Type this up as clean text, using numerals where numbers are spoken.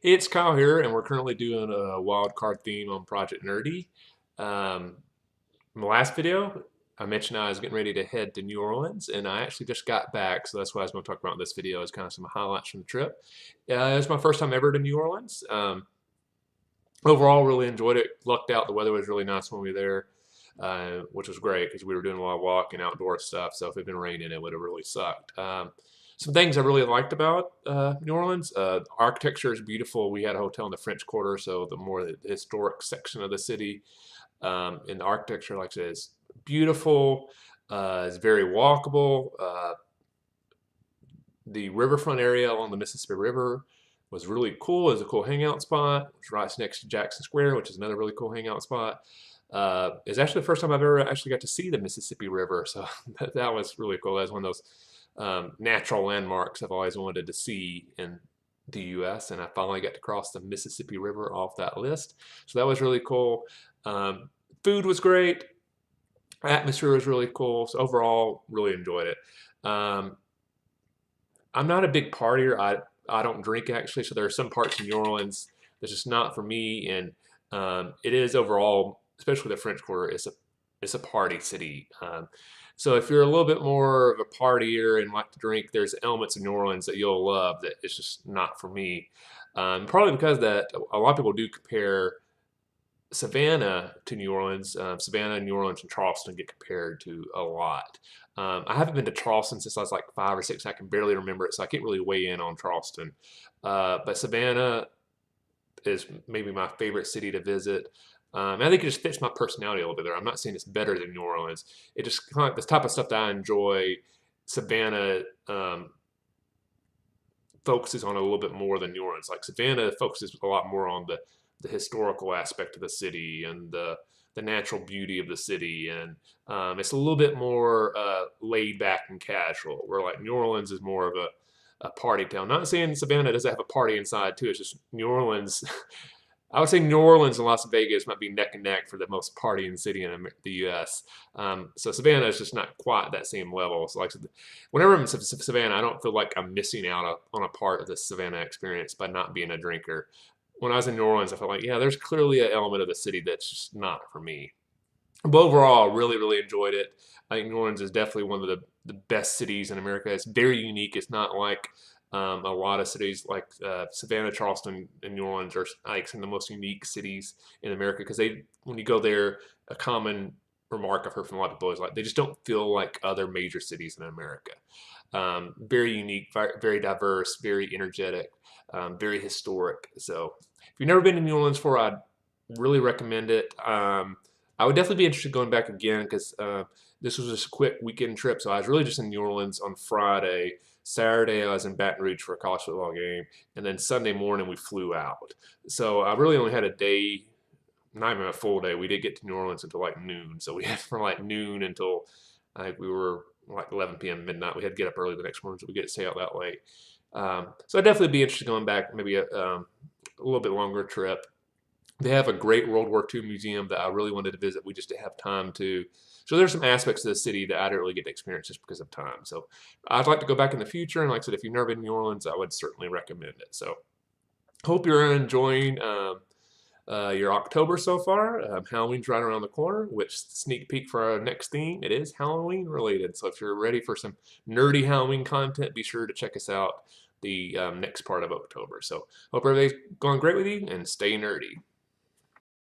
It's Kyle here, and we're currently doing a wild card theme on Project Nerdy. In the last video, I mentioned I was getting ready to head to New Orleans, and I actually just got back, so that's what I was going to talk about in this video is kind of some highlights from the trip. It was my first time ever to New Orleans. Overall, really enjoyed it. Lucked out, the weather was really nice when we were there, which was great because we were doing a lot of walking, outdoor stuff, so if it had been raining, it would have really sucked. Some things I really liked about New Orleans, architecture is beautiful. We had a hotel in the French Quarter, so the historic section of the city. And the architecture, like I said, is beautiful. It's very walkable. The riverfront area along the Mississippi River was really cool. It was a cool hangout spot. It's right next to Jackson Square, which is another really cool hangout spot. It's actually the first time I've ever actually got to see the Mississippi River, so that was really cool. That was one of those natural landmarks I've always wanted to see in the U.S., and I finally got to cross the Mississippi River off that list. So that was really cool. Food was great. Atmosphere was really cool. So overall, really enjoyed it. I'm not a big partier. I don't drink actually, so there are some parts of New Orleans that's just not for me. And it is overall, especially the French Quarter, it's a party city. So if you're a little bit more of a partier and like to drink, there's elements of New Orleans that you'll love that it's just not for me. Probably because that a lot of people do compare Savannah to New Orleans. Savannah, New Orleans, and Charleston get compared to a lot. I haven't been to Charleston since I was like 5 or 6. I can barely remember it, so I can't really weigh in on Charleston. But Savannah is maybe my favorite city to visit. I think it just fits my personality a little bit there. I'm not saying it's better than New Orleans. It just kind of like the type of stuff that I enjoy. Savannah focuses on a little bit more than New Orleans. Like Savannah focuses a lot more on the historical aspect of the city and the natural beauty of the city, and it's a little bit more laid back and casual. Where like New Orleans is more of a party town. Not saying Savannah doesn't have a party inside too. It's just New Orleans. I would say New Orleans and Las Vegas might be neck and neck for the most partying city in the U.S. So Savannah is just not quite that same level. So like whenever I'm in Savannah, I don't feel like I'm missing out on a part of the Savannah experience by not being a drinker. When I was in New Orleans, I felt like, yeah, there's clearly an element of the city that's just not for me. But overall, really, really enjoyed it. I think New Orleans is definitely one of the best cities in America. It's very unique. It's not like a lot of cities like Savannah, Charleston, and New Orleans are like some of the most unique cities in America because when you go there, a common remark I've heard from a lot of people is like they just don't feel like other major cities in America. Very unique, very diverse, very energetic, very historic. So if you've never been to New Orleans before, I'd really recommend it. I would definitely be interested in going back again because this was just a quick weekend trip. So I was really just in New Orleans on Friday. Saturday, I was in Baton Rouge for a college football game. And then Sunday morning, we flew out. So I really only had a day, not even a full day. We didn't get to New Orleans until like noon. So we had from like noon until I think we were like 11 p.m. midnight. We had to get up early the next morning so we get to stay out that late. So I'd definitely be interested in going back, maybe a little bit longer trip. They have a great World War II museum that I really wanted to visit. We just didn't have time to. So there's some aspects of the city that I didn't really get to experience just because of time. So I'd like to go back in the future. And like I said, if you've never been to New Orleans, I would certainly recommend it. So hope you're enjoying your October so far. Halloween's right around the corner, which sneak peek for our next theme, it is Halloween related. So if you're ready for some nerdy Halloween content, be sure to check us out the next part of October. So hope everything's going great with you and stay nerdy.